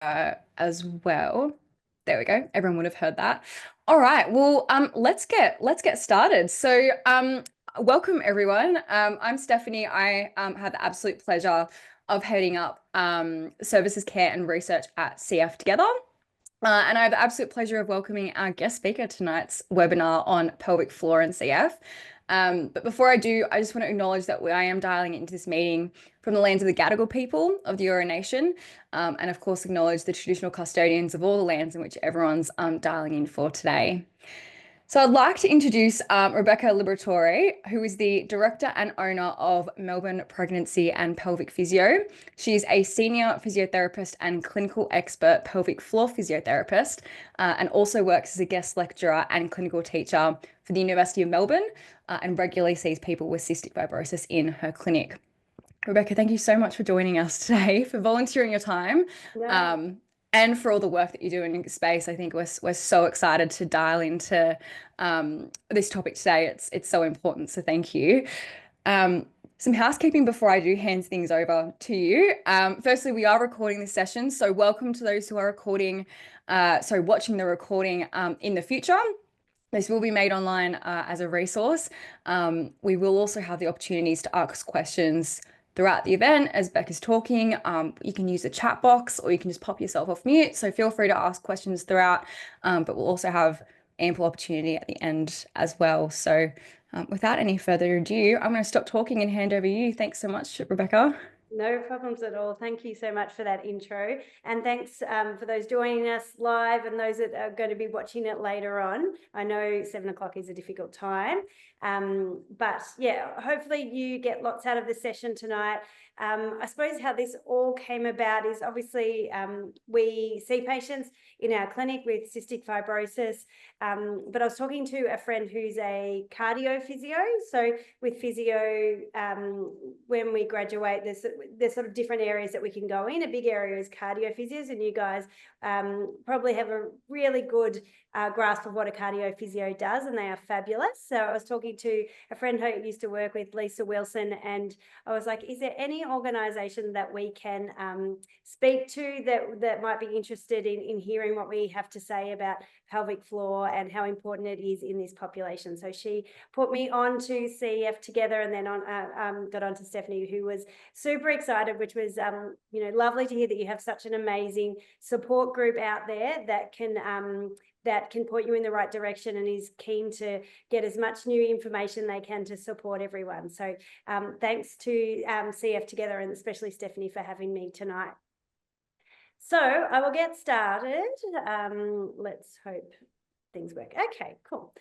as well. There we go. Everyone would have heard that. All right. Well, let's get started. Welcome everyone. I'm Stephanie. I have the absolute pleasure of heading up services, care, and research at CF Together. And I have the absolute pleasure of welcoming our guest speaker tonight's webinar on pelvic floor and CF. But before I do, I just want to acknowledge that I am dialing into this meeting from the lands of the Gadigal people of the Eora Nation, and of course acknowledge the traditional custodians of all the lands in which everyone's dialing in for today. So I'd like to introduce Rebecca Liberatore, who is the director and owner of Melbourne Pregnancy and Pelvic Physio. She is a senior physiotherapist and clinical expert pelvic floor physiotherapist, and also works as a guest lecturer and clinical teacher for the University of Melbourne, and regularly sees people with cystic fibrosis in her clinic. Rebecca, thank you so much for joining us today, for volunteering your time. No, Um, and for all the work that you do in your space. I think we're so excited to dial into this topic today. It's so important. So thank you. Some housekeeping before I do hand things over to you. Firstly, we are recording this session, so welcome to those who are watching the recording in the future. This will be made online as a resource. We will also have the opportunities to ask questions throughout the event as Beck is talking. You can use the chat box or you can just pop yourself off mute. So feel free to ask questions throughout, but we'll also have ample opportunity at the end as well. So without any further ado, I'm going to stop talking and hand over you. Thanks so much, Rebecca. no problems at all. Thank you so much for that intro. And thanks for those joining us live and those that are going to be watching it later on. I know 7 o'clock is a difficult time. But yeah, hopefully you get lots out of the session tonight. I suppose how this all came about is obviously we see patients in our clinic with cystic fibrosis, but I was talking to a friend who's a cardio physio. So with physio, when we graduate, there's sort of different areas that we can go in. A big area is cardio physios, and you guys probably have a really good grasp of what a cardio physio does, and they are fabulous. So I was talking to a friend who I used to work with, Lisa Wilson, and I was like, is there any organisation that we can speak to that might be interested in hearing what we have to say about pelvic floor and how important it is in this population? So she put me on to CF Together, and then got on to Stephanie, who was super excited, which was lovely to hear that you have such an amazing support group out there that can point you in the right direction and is keen to get as much new information they can to support everyone. So thanks to CF Together, and especially Stephanie, for having me tonight. So I will get started. Let's hope things work. Okay, cool.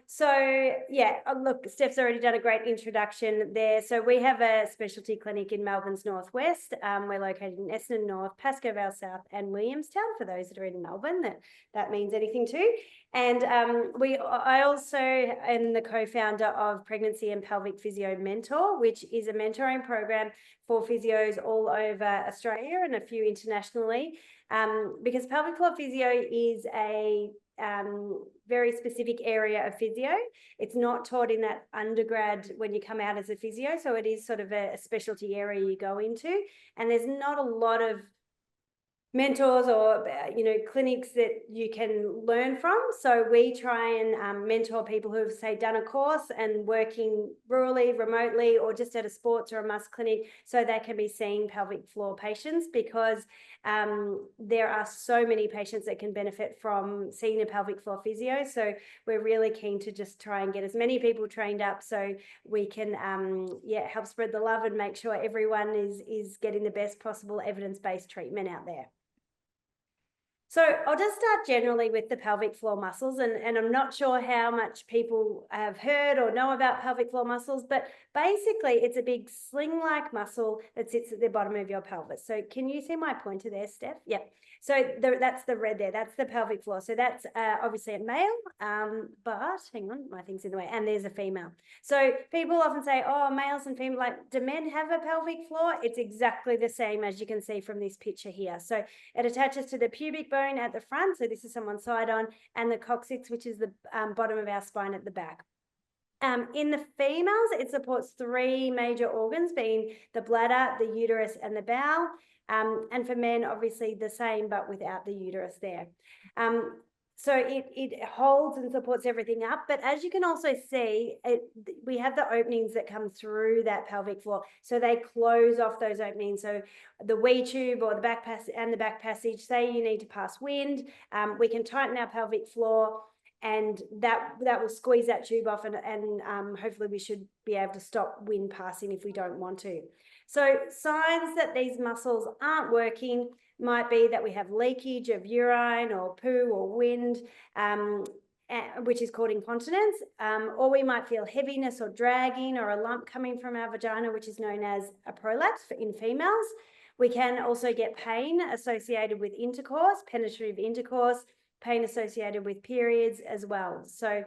So yeah, look, Steph's already done a great introduction there. So we have a specialty clinic in Melbourne's northwest. We're located in Essendon North, Pascoe Vale South, and Williamstown, for those that are in Melbourne that means anything to. And I also am the co-founder of Pregnancy and Pelvic Physio Mentor, which is a mentoring program for physios all over Australia and a few internationally, because pelvic floor physio is a very specific area of physio. It's not taught in that undergrad when you come out as a physio, so it is sort of a specialty area you go into, and there's not a lot of mentors or clinics that you can learn from. So we try and mentor people who have, say, done a course and working rurally, remotely, or just at a sports or a muscle clinic, so they can be seeing pelvic floor patients, because there are so many patients that can benefit from seeing a pelvic floor physio. So we're really keen to just try and get as many people trained up so we can help spread the love and make sure everyone is getting the best possible evidence-based treatment out there. So I'll just start generally with the pelvic floor muscles, and I'm not sure how much people have heard or know about pelvic floor muscles, but basically it's a big sling-like muscle that sits at the bottom of your pelvis. So can you see my pointer there, Steph? Yep. So that's the red there, that's the pelvic floor. So that's obviously a male, but hang on, my thing's in the way, and there's a female. So people often say, oh, males and females, like, do men have a pelvic floor? It's exactly the same, as you can see from this picture here. So it attaches to the pubic bone at the front, so this is someone's side on, and the coccyx, which is the bottom of our spine at the back. In the females, it supports 3 major organs, being the bladder, the uterus, and the bowel. And for men, obviously the same, but without the uterus there. So it holds and supports everything up. But as you can also see, we have the openings that come through that pelvic floor. So they close off those openings. So the wee tube or the back passage and the back passage, say you need to pass wind, we can tighten our pelvic floor, and that will squeeze that tube off, and hopefully we should be able to stop wind passing if we don't want to. So signs that these muscles aren't working might be that we have leakage of urine or poo or wind, which is called incontinence, or we might feel heaviness or dragging or a lump coming from our vagina, which is known as a prolapse in females. We can also get pain associated with intercourse, penetrative intercourse, pain associated with periods as well. So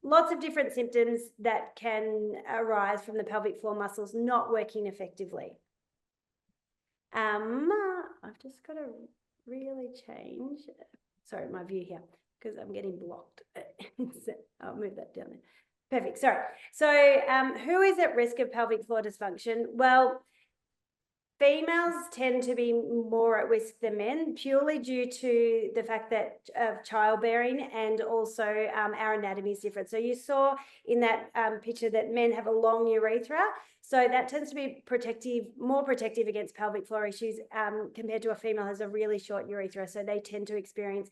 lots of different symptoms that can arise from the pelvic floor muscles not working effectively. I've just got to really change, sorry, my view here, because I'm getting blocked. I'll move that down there. Perfect, sorry. So who is at risk of pelvic floor dysfunction? Well, females tend to be more at risk than men, purely due to the fact that of childbearing, and also our anatomy is different. So you saw in that picture that men have a long urethra. So that tends to be more protective against pelvic floor issues compared to a female who has a really short urethra. So they tend to experience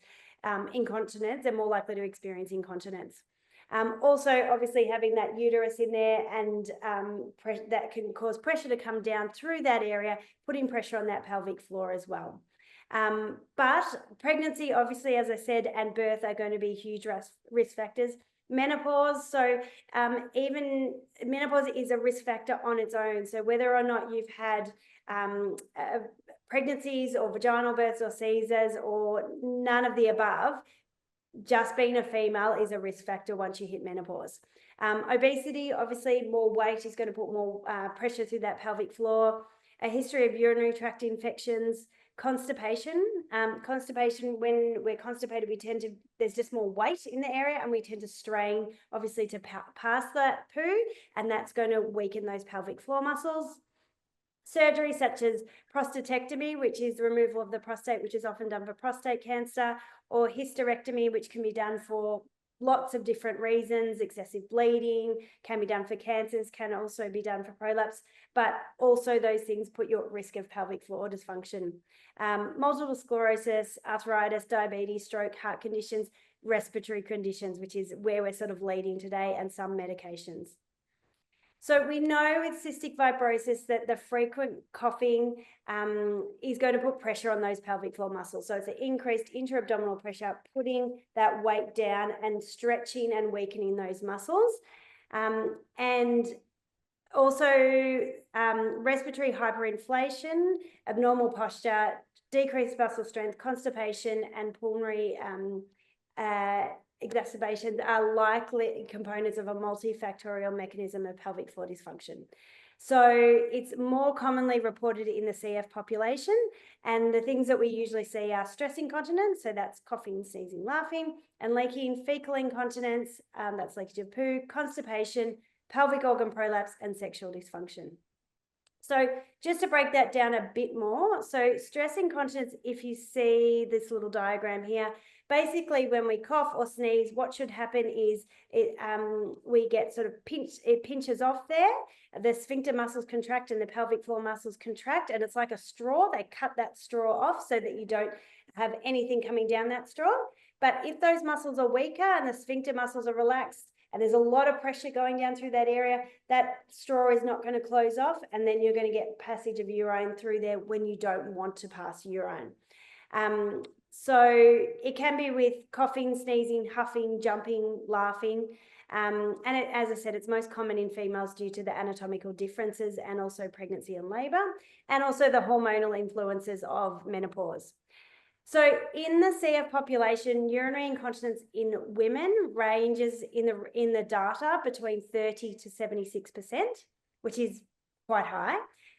incontinence. They're more likely to experience incontinence. Also, obviously, having that uterus in there, and that can cause pressure to come down through that area, putting pressure on that pelvic floor as well. But pregnancy, obviously, as I said, and birth are going to be huge risk factors. Menopause, so even menopause is a risk factor on its own. So whether or not you've had pregnancies or vaginal births or Caesars or none of the above, just being a female is a risk factor once you hit menopause. Obesity, obviously, more weight is going to put more pressure through that pelvic floor. A history of urinary tract infections, constipation. Constipation, when we're constipated, there's just more weight in the area, and we tend to strain, obviously, to pass that poo, and that's going to weaken those pelvic floor muscles. Surgery such as prostatectomy, which is the removal of the prostate, which is often done for prostate cancer, or hysterectomy, which can be done for lots of different reasons. Excessive bleeding can be done for cancers, can also be done for prolapse, but also those things put you at risk of pelvic floor dysfunction. Multiple sclerosis, arthritis, diabetes, stroke, heart conditions, respiratory conditions, which is where we're sort of leading today, and some medications. So we know with cystic fibrosis that the frequent coughing is going to put pressure on those pelvic floor muscles. So it's an increased intra-abdominal pressure, putting that weight down and stretching and weakening those muscles. And also respiratory hyperinflation, abnormal posture, decreased muscle strength, constipation, and pulmonary exacerbations are likely components of a multifactorial mechanism of pelvic floor dysfunction. So it's more commonly reported in the CF population, and the things that we usually see are stress incontinence, so that's coughing, sneezing, laughing, and leaking, fecal incontinence, that's leakage of poo, constipation, pelvic organ prolapse, and sexual dysfunction. So just to break that down a bit more, so stress incontinence, if you see this little diagram here, basically when we cough or sneeze, what should happen is we get sort of it pinches off there, the sphincter muscles contract and the pelvic floor muscles contract, and it's like a straw. They cut that straw off so that you don't have anything coming down that straw. But if those muscles are weaker and the sphincter muscles are relaxed, and there's a lot of pressure going down through that area, that straw is not going to close off, and then you're going to get passage of urine through there when you don't want to pass urine. So it can be with coughing, sneezing, huffing, jumping, laughing. And as I said, it's most common in females due to the anatomical differences, and also pregnancy and labor, and also the hormonal influences of menopause. So in the CF population, urinary incontinence in women ranges in the data between 30 to 76%, which is quite high.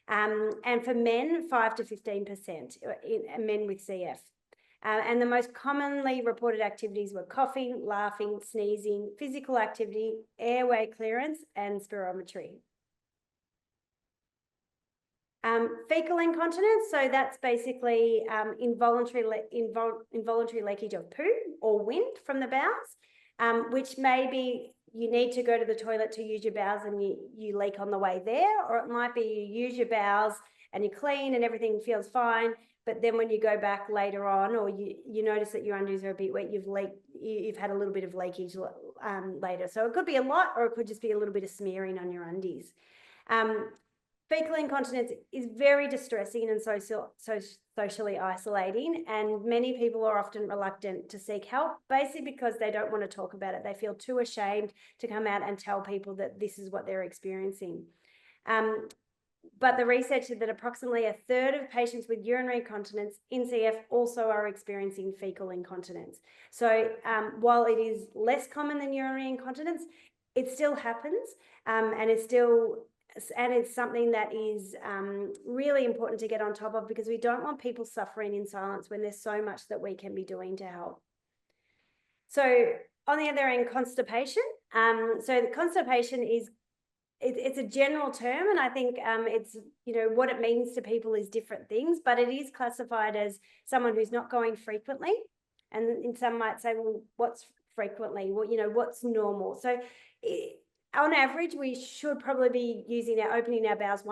And for men, 5 to 15% in men with CF. And the most commonly reported activities were coughing, laughing, sneezing, physical activity, airway clearance, and spirometry. Fecal incontinence, so that's basically involuntary leakage of poo or wind from the bowels, which may be you need to go to the toilet to use your bowels and you leak on the way there, or it might be you use your bowels and you clean and everything feels fine, but then when you go back later on, or you notice that your undies are a bit wet, you've had a little bit of leakage later. So it could be a lot, or it could just be a little bit of smearing on your undies. Fecal incontinence is very distressing and socially isolating, and many people are often reluctant to seek help, basically because they don't want to talk about it. They feel too ashamed to come out and tell people that this is what they're experiencing. But the research said that approximately a third of patients with urinary incontinence in CF also are experiencing fecal incontinence. So while it is less common than urinary incontinence, it still happens, and it's something that is really important to get on top of, because we don't want people suffering in silence when there's so much that we can be doing to help. So on the other end, constipation. So the constipation it's a general term, and I think it's, what it means to people is different things, but it is classified as someone who's not going frequently. And some might say, well, what's frequently? Well, what's normal? So on average, we should probably be opening our bowels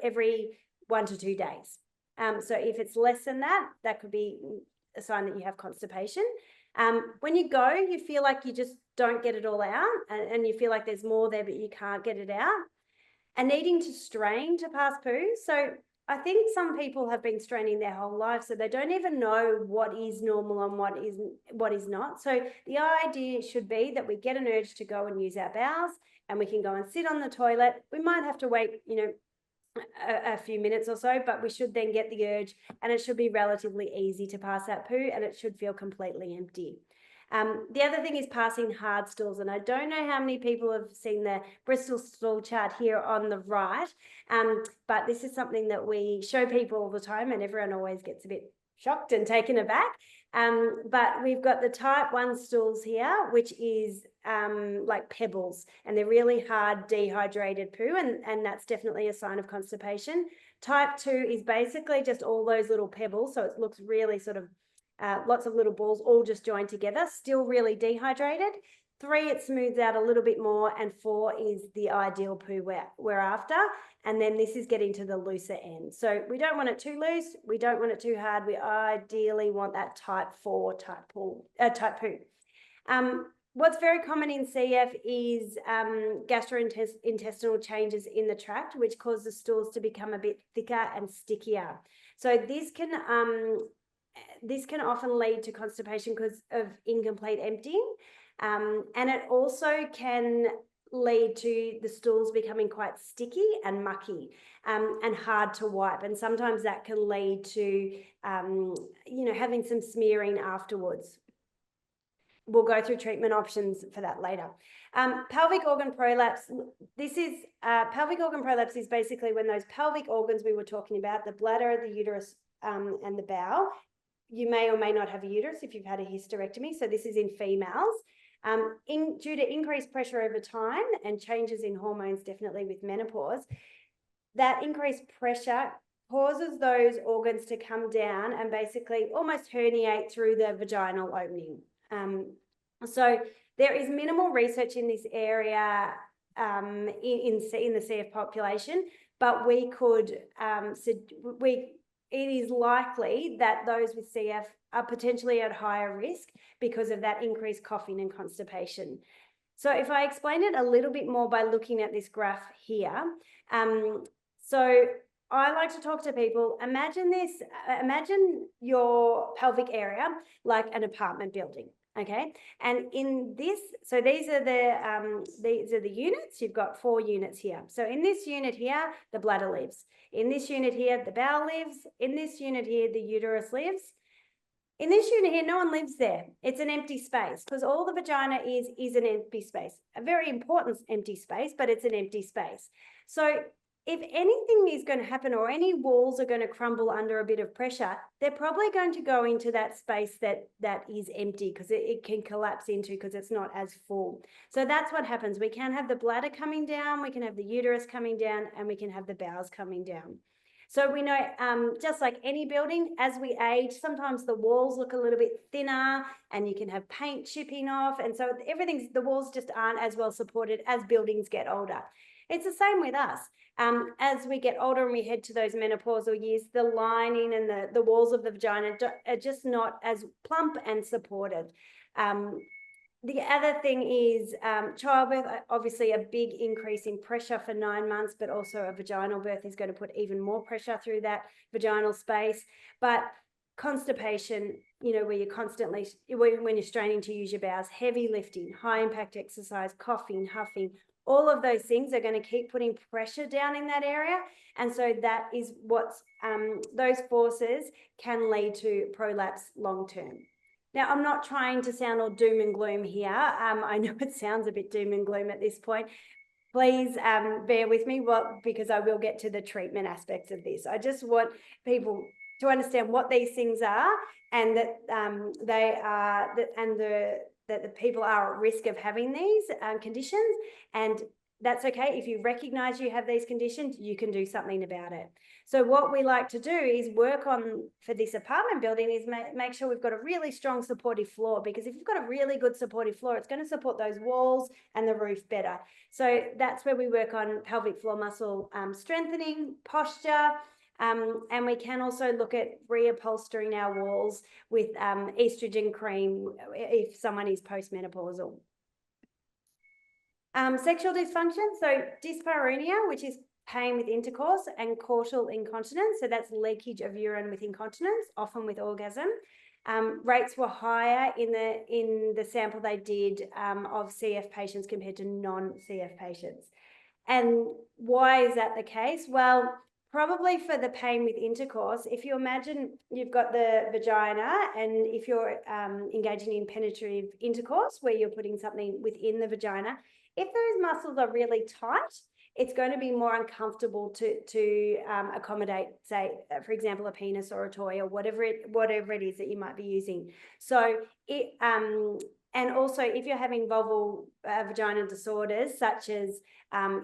every 1 to 2 days. So if it's less than that, that could be a sign that you have constipation. When you go, you feel like you just don't get it all out, and you feel like there's more there, but you can't get it out. And needing to strain to pass poo. So I think some people have been straining their whole life, so they don't even know what is normal and what is not. So the idea should be that we get an urge to go and use our bowels, and we can go and sit on the toilet. We might have to wait, a few minutes or so, but we should then get the urge, and it should be relatively easy to pass that poo, and it should feel completely empty. The other thing is passing hard stools, and I don't know how many people have seen the Bristol stool chart here on the right, but this is something that we show people all the time, and everyone always gets a bit shocked and taken aback. But we've got the type 1 stools here, which is like pebbles, and they're really hard dehydrated poo, and that's definitely a sign of constipation. Type 2 is basically just all those little pebbles, so it looks really sort of lots of little balls all just joined together, still really dehydrated. 3, it smooths out a little bit more, and 4 is the ideal poo we're after. And then this is getting to the looser end. So we don't want it too loose, we don't want it too hard. We ideally want that type 4 type poo. What's very common in CF is gastrointestinal changes in the tract, which causes stools to become a bit thicker and stickier. So this can often lead to constipation because of incomplete emptying. And it also can lead to the stools becoming quite sticky and mucky, and hard to wipe. And sometimes that can lead to, having some smearing afterwards. We'll go through treatment options for that later. Pelvic organ prolapse. Pelvic organ prolapse is basically when those pelvic organs we were talking about, the bladder, the uterus, and the bowel. You may or may not have a uterus if you've had a hysterectomy. So this is in females. Due to increased pressure over time and changes in hormones, definitely with menopause, that increased pressure causes those organs to come down and basically almost herniate through the vaginal opening. So there is minimal research in this area in the CF population, but it is likely that those with CF are potentially at higher risk because of that increased coughing and constipation. So if I explain it a little bit more by looking at this graph here, so I like to talk to people, imagine your pelvic area like an apartment building. Okay, and in this, so these are the units. You've got 4 units here. So in this unit here, the bladder lives. In this unit here, the bowel lives. In this unit here, the uterus lives. In this unit here, no one lives there. It's an empty space because all the vagina is an empty space. A very important empty space, but it's an empty space. So if anything is going to happen or any walls are going to crumble under a bit of pressure, they're probably going to go into that space that is empty, because it can collapse into, because it's not as full. So that's what happens. We can have the bladder coming down, we can have the uterus coming down, and we can have the bowels coming down. So we know, just like any building, as we age, sometimes the walls look a little bit thinner and you can have paint chipping off. And so the walls just aren't as well supported as buildings get older. It's the same with us. As we get older and we head to those menopausal years, the lining and the walls of the vagina are just not as plump and supported. The other thing is childbirth, obviously a big increase in pressure for 9 months, but also a vaginal birth is going to put even more pressure through that vaginal space. But constipation, where you're constantly, when you're straining to use your bowels, heavy lifting, high impact exercise, coughing, huffing, all of those things are going to keep putting pressure down in that area. And so that is what's, those forces can lead to prolapse long term. Now, I'm not trying to sound all doom and gloom here. I know it sounds a bit doom and gloom at this point. Please bear with me because I will get to the treatment aspects of this. I just want people to understand what these things are, and that that the people are at risk of having these conditions. And that's okay. If you recognize you have these conditions, you can do something about it. So what we like to do is work on, for this apartment building, is make sure we've got a really strong supportive floor, because if you've got a really good supportive floor, it's going to support those walls and the roof better. So that's where we work on pelvic floor muscle strengthening, posture, and we can also look at reupholstering our walls with estrogen cream if someone is postmenopausal. Sexual dysfunction, so dyspareunia, which is pain with intercourse, and caudal incontinence, so that's leakage of urine with incontinence, often with orgasm. Rates were higher in the sample they did of CF patients compared to non-CF patients. And why is that the case? Well, probably for the pain with intercourse, if you imagine you've got the vagina, and if you're engaging in penetrative intercourse where you're putting something within the vagina, if those muscles are really tight, it's going to be more uncomfortable to accommodate, say, for example, a penis or a toy or whatever it is that you might be using. So and also, if you're having vulval vaginal disorders such as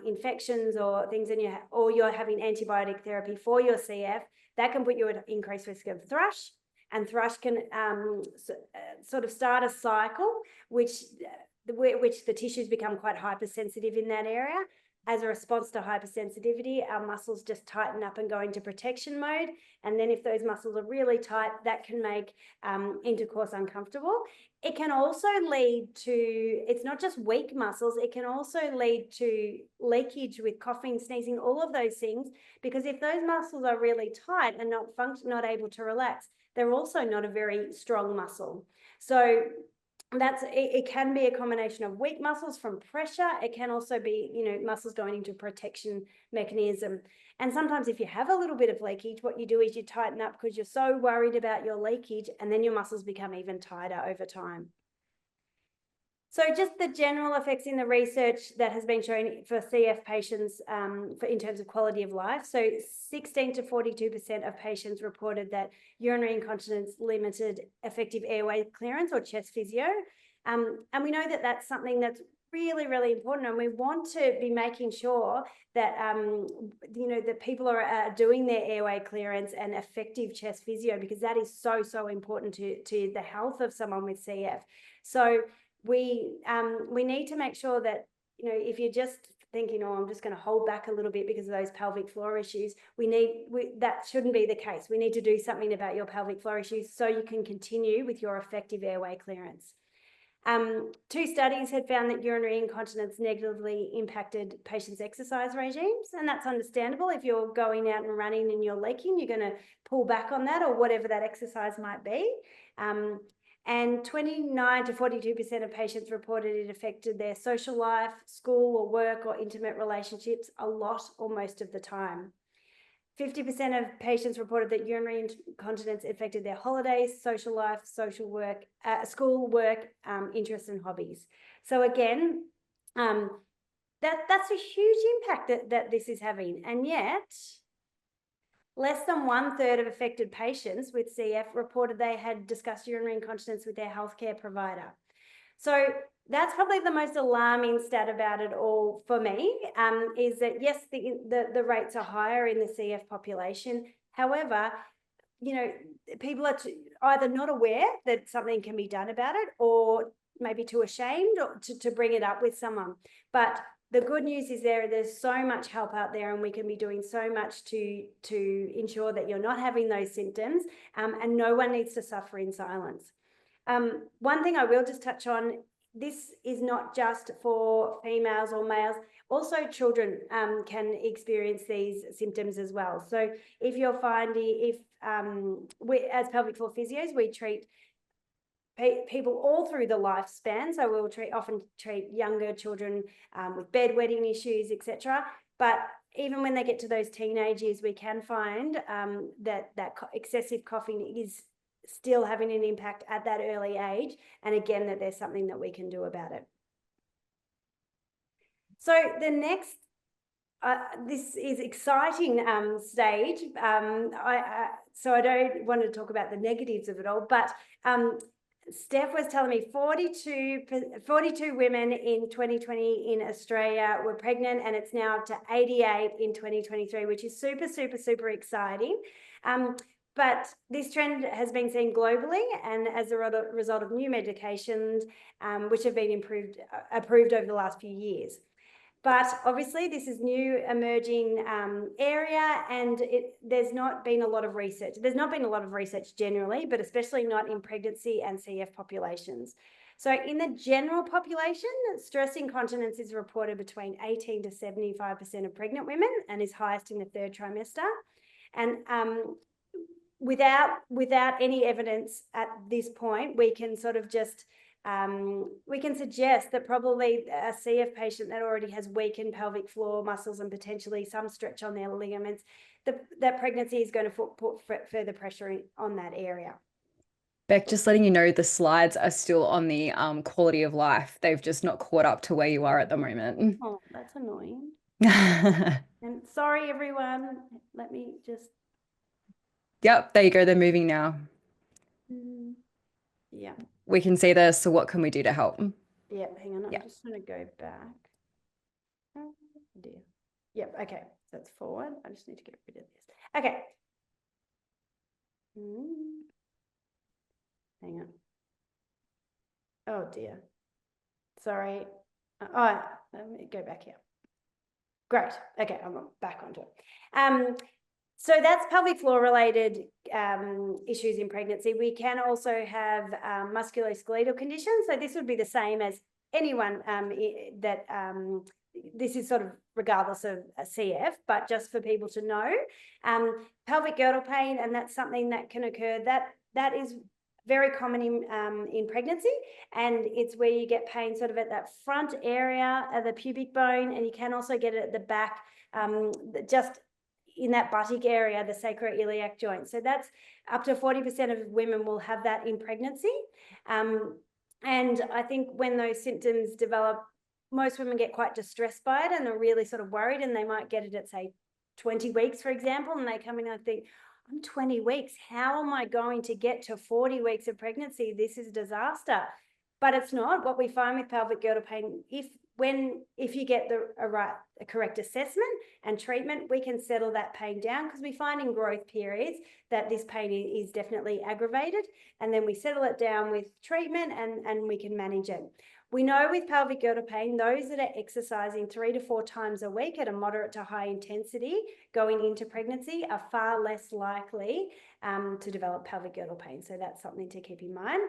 infections or things or you're having antibiotic therapy for your CF, that can put you at increased risk of thrush. And thrush can sort of start a cycle, which the tissues become quite hypersensitive in that area. As a response to hypersensitivity, our muscles just tighten up and go into protection mode. And then if those muscles are really tight, that can make intercourse uncomfortable. It can also lead to, it's not just weak muscles, it can also lead to leakage with coughing, sneezing, all of those things, because if those muscles are really tight and not able to relax, they're also not a very strong muscle. So it can be a combination of weak muscles from pressure. It can also be, muscles going into protection mechanism. And sometimes if you have a little bit of leakage, what you do is you tighten up because you're so worried about your leakage, and then your muscles become even tighter over time. So just the general effects in the research that has been shown for CF patients in terms of quality of life. So 16 to 42% of patients reported that urinary incontinence limited effective airway clearance or chest physio. And we know that that's something that's really, really important. And we want to be making sure that, that people are doing their airway clearance and effective chest physio, because that is so, so important to the health of someone with CF. So we need to make sure that, if you're just thinking, oh, I'm just going to hold back a little bit because of those pelvic floor issues, that shouldn't be the case. We need to do something about your pelvic floor issues so you can continue with your effective airway clearance. 2 studies had found that urinary incontinence negatively impacted patients' exercise regimes, and that's understandable. If you're going out and running and you're leaking, you're going to pull back on that, or whatever that exercise might be. And 29 to 42% of patients reported it affected their social life, school or work or intimate relationships a lot or most of the time. 50% of patients reported that urinary incontinence affected their holidays, social life, social work, school, work, interests and hobbies. So again, that's a huge impact that this is having. And yet, less than 1/3 of affected patients with CF reported they had discussed urinary incontinence with their healthcare provider. So that's probably the most alarming stat about it all for me, is that yes, the rates are higher in the CF population. However, you know, people are either not aware that something can be done about it, or maybe too ashamed to bring it up with someone. But the good news is there's so much help out there, and we can be doing so much to ensure that you're not having those symptoms, and no one needs to suffer in silence. One thing I will just touch on, this is not just for females or males, also children can experience these symptoms as well. So if you're finding, as pelvic floor physios, we treat people all through the lifespan. So we'll often treat younger children with bedwetting issues, etc. But even when they get to those teenage years, we can find that excessive coughing is still having an impact at that early age. And again, that there's something that we can do about it. So the next, this is exciting stage. So I don't want to talk about the negatives of it all, but Steph was telling me 42 women in 2020 in Australia were pregnant, and it's now up to 88 in 2023, which is super, super, super exciting. But this trend has been seen globally, and as a result of new medications, which have been approved over the last few years. But obviously, this is new emerging area, and there's not been a lot of research. There's not been a lot of research generally, but especially not in pregnancy and CF populations. So in the general population, stress incontinence is reported between 18 to 75% of pregnant women, and is highest in the 3rd trimester. And without any evidence at this point, we can sort of just we can suggest that probably a CF patient that already has weakened pelvic floor muscles and potentially some stretch on their ligaments, that pregnancy is going to put further pressure on that area. Beck, just letting you know, the slides are still on the quality of life. They've just not caught up to where you are at the moment. Oh, that's annoying. And sorry, everyone. Let me just... Yep, there you go. They're moving now. Yeah. We can see this. So what can we do to help? Yeah, hang on. I'm just going to go back. Oh, dear. Yep, okay. So it's forward. I just need to get rid of this. Okay. Hang on. Oh, dear. Sorry. Oh, let me go back here. Great. Okay, I'm back onto it. So that's pelvic floor related issues in pregnancy. We can also have musculoskeletal conditions. So this would be the same as anyone this is sort of regardless of a CF, but just for people to know. Pelvic girdle pain, and that's something that can occur. That is very common in pregnancy, and it's where you get pain sort of at that front area of the pubic bone, and you can also get it at the back, just in that buttock area, the sacroiliac joint. So that's up to 40% of women will have that in pregnancy. And I think when those symptoms develop, most women get quite distressed by it and are really sort of worried, and they might get it at, say, 20 weeks, for example, and they come in and think, I'm 20 weeks. How am I going to get to 40 weeks of pregnancy? This is a disaster. But it's not. What we find with pelvic girdle pain, if you get a correct assessment and treatment, we can settle that pain down, because we find in growth periods that this pain is definitely aggravated, and then we settle it down with treatment, and we can manage it. We know with pelvic girdle pain, those that are exercising 3 to 4 times a week at a moderate to high intensity going into pregnancy are far less likely to develop pelvic girdle pain. So that's something to keep in mind.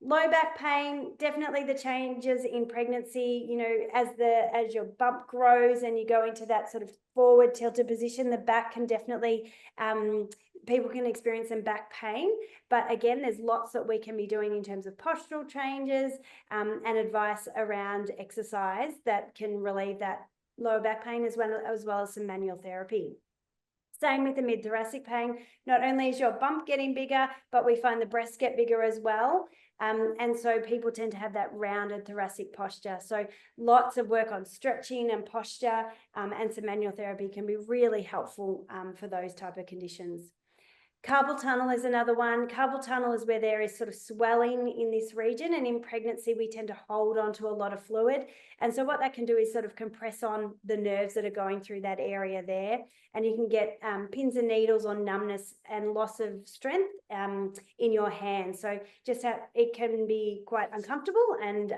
Low back pain, definitely the changes in pregnancy, you know, as your bump grows and you go into that sort of forward tilted position, the back can definitely, people can experience some back pain. But again, there's lots that we can be doing in terms of postural changes and advice around exercise that can relieve that lower back pain, as well as some manual therapy. Same with the mid-thoracic pain. Not only is your bump getting bigger, but we find the breasts get bigger as well. And so people tend to have that rounded thoracic posture. So lots of work on stretching and posture and some manual therapy can be really helpful for those type of conditions. Carpal tunnel is another one. Carpal tunnel is where there is sort of swelling in this region, and in pregnancy we tend to hold on to a lot of fluid, and so what that can do is sort of compress on the nerves that are going through that area there, and you can get pins and needles or numbness and loss of strength in your hand. So just it can be quite uncomfortable, and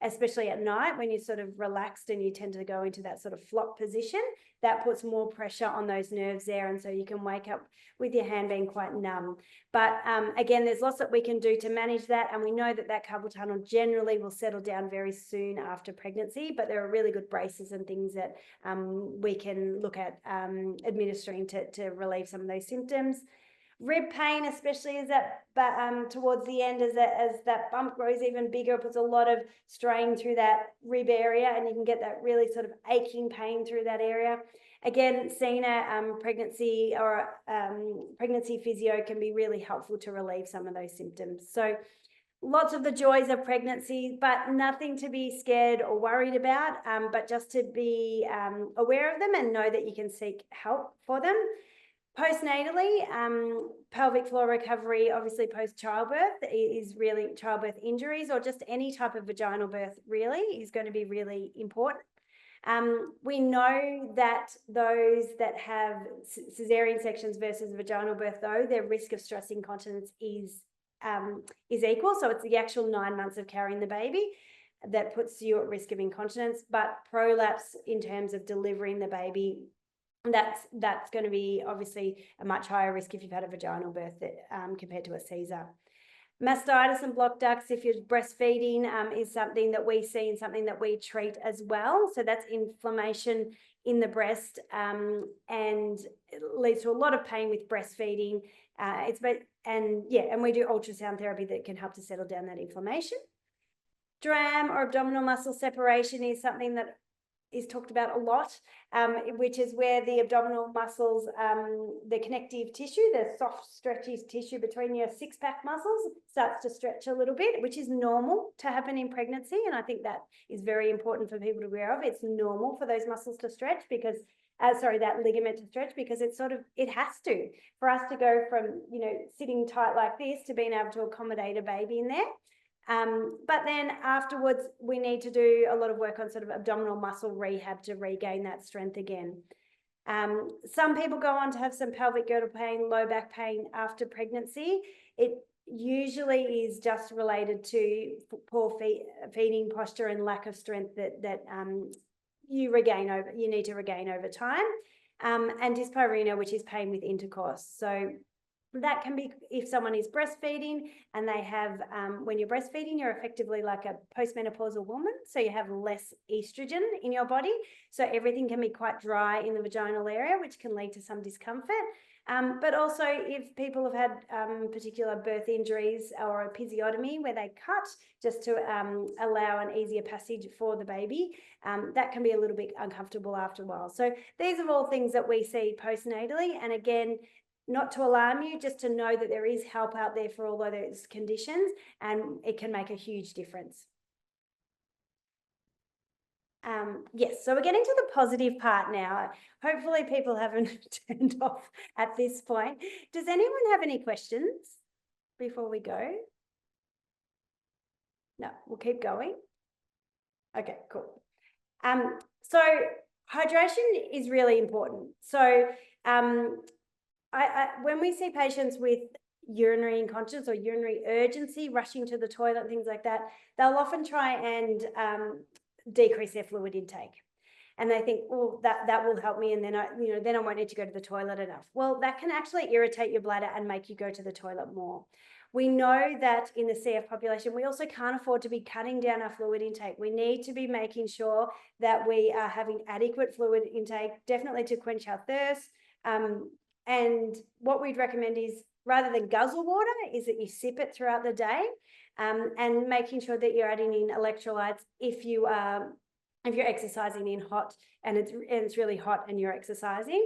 especially at night when you're sort of relaxed and you tend to go into that sort of flop position, that puts more pressure on those nerves there. And so you can wake up with your hand being quite numb. But again, there's lots that we can do to manage that. And we know that that carpal tunnel generally will settle down very soon after pregnancy, but there are really good braces and things that we can look at administering to relieve some of those symptoms. Rib pain, especially as that towards the end, as that bump grows even bigger, it puts a lot of strain through that rib area, and you can get that really sort of aching pain through that area. Again, seeing a pregnancy or pregnancy physio can be really helpful to relieve some of those symptoms. So lots of the joys of pregnancy, but nothing to be scared or worried about, but just to be aware of them and know that you can seek help for them. Postnatally, pelvic floor recovery, obviously post-childbirth, is really childbirth injuries or just any type of vaginal birth really is going to be really important. We know that those that have cesarean sections versus vaginal birth, though, their risk of stress incontinence is equal. So it's the actual 9 months of carrying the baby that puts you at risk of incontinence, but prolapse in terms of delivering the baby, that's going to be obviously a much higher risk if you've had a vaginal birth compared to a Caesar. Mastitis and blocked ducts, if you're breastfeeding, is something that we see and something that we treat as well. So that's inflammation in the breast and it leads to a lot of pain with breastfeeding. And we do ultrasound therapy that can help to settle down that inflammation. DRAM or abdominal muscle separation is something that is talked about a lot, which is where the abdominal muscles, the connective tissue, the soft, stretchy tissue between your six-pack muscles starts to stretch a little bit, which is normal to happen in pregnancy. And I think that is very important for people to be aware of. It's normal for those muscles to stretch because, that ligament to stretch, because it has to, for us to go from, sitting tight like this to being able to accommodate a baby in there. But then afterwards, we need to do a lot of work on sort of abdominal muscle rehab to regain that strength again. Some people go on to have some pelvic girdle pain, low back pain after pregnancy. It usually is just related to poor feeding posture and lack of strength that you need to regain over time. And dyspareunia, which is pain with intercourse. So that can be if someone is breastfeeding and they have, when you're breastfeeding, you're effectively like a postmenopausal woman. So you have less estrogen in your body. So everything can be quite dry in the vaginal area, which can lead to some discomfort. But also if people have had particular birth injuries or a episiotomy where they cut just to allow an easier passage for the baby, that can be a little bit uncomfortable after a while. So these are all things that we see postnatally. And again, not to alarm you, just to know that there is help out there for all of those conditions and it can make a huge difference. Yes, so we're getting to the positive part now. Hopefully people haven't turned off at this point. Does anyone have any questions before we go? No, we'll keep going. Okay, cool. So hydration is really important. So when we see patients with urinary incontinence or urinary urgency, rushing to the toilet and things like that, they'll often try and decrease their fluid intake. And they think, well, that will help me, and then I won't need to go to the toilet enough. Well, that can actually irritate your bladder and make you go to the toilet more. We know that in the CF population, we also can't afford to be cutting down our fluid intake. We need to be making sure that we are having adequate fluid intake, definitely to quench our thirst. And what we'd recommend is, rather than guzzle water, is that you sip it throughout the day, and making sure that you're adding in electrolytes if you're exercising in hot and it's really hot and you're exercising.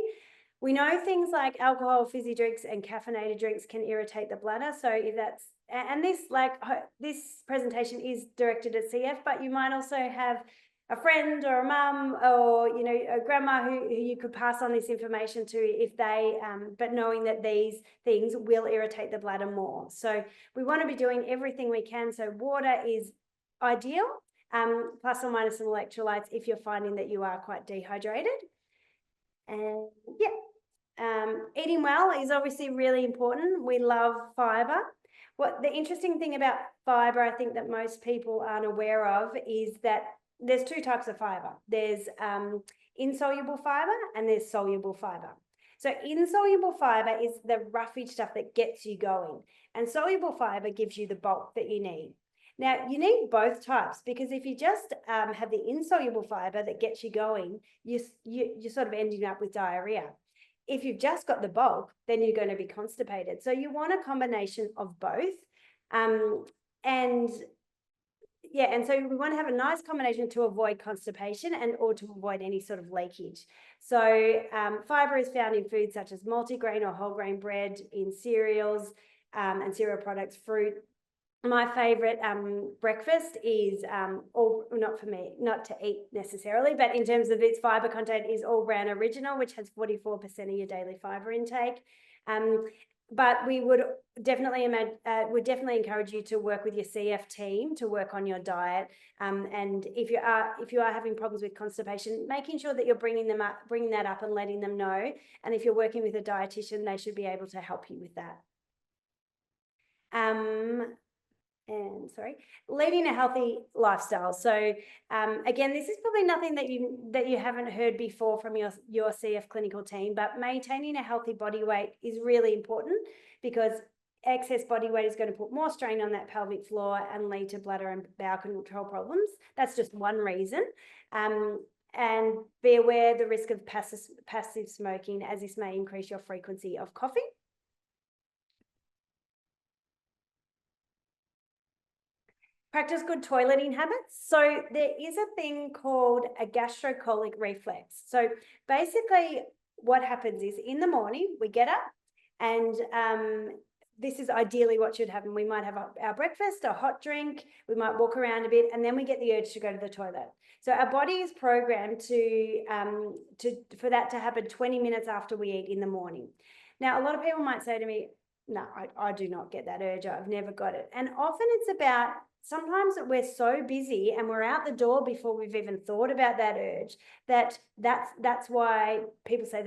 We know things like alcohol, fizzy drinks, and caffeinated drinks can irritate the bladder. So if that's, and this presentation is directed at CF, but you might also have a friend or a mum or, you know, a grandma who you could pass on this information to if they, but knowing that these things will irritate the bladder more. So we want to be doing everything we can. So water is ideal, plus or minus some electrolytes if you're finding that you are quite dehydrated. And yeah, eating well is obviously really important. We love fiber. What the interesting thing about fiber, I think that most people aren't aware of, is that there's two types of fiber. There's insoluble fiber and there's soluble fiber. So insoluble fiber is the roughage stuff that gets you going, and soluble fiber gives you the bulk that you need. Now, you need both types, because if you just have the insoluble fiber that gets you going, you're sort of ending up with diarrhea. If you've just got the bulk, then you're going to be constipated. So you want a combination of both. And yeah, and so we want to have a nice combination to avoid constipation and or to avoid any sort of leakage. So fiber is found in foods such as multigrain or whole grain bread, in cereals and cereal products, fruit. My favorite breakfast is, all, not for me, not to eat necessarily, but in terms of its fiber content, is all bran original, which has 44% of your daily fiber intake. But we would definitely encourage you to work with your CF team to work on your diet. And if you are having problems with constipation, making sure that you're bringing that up and letting them know. And if you're working with a dietitian, they should be able to help you with that. And leading a healthy lifestyle. So again, this is probably nothing that you haven't heard before from your CF clinical team, but maintaining a healthy body weight is really important, because excess body weight is going to put more strain on that pelvic floor and lead to bladder and bowel control problems. That's just one reason. And be aware of the risk of passive smoking, as this may increase your frequency of coughing. Practice good toileting habits. So there is a thing called a gastrocolic reflex. So basically what happens is, in the morning we get up, and this is ideally what should happen. We might have our breakfast, a hot drink, we might walk around a bit, and then we get the urge to go to the toilet. So our body is programmed for that to happen 20 minutes after we eat in the morning. Now, a lot of people might say to me, no, I do not get that urge. I've never got it. And often it's about, sometimes we're so busy and we're out the door before we've even thought about that urge, that's why people say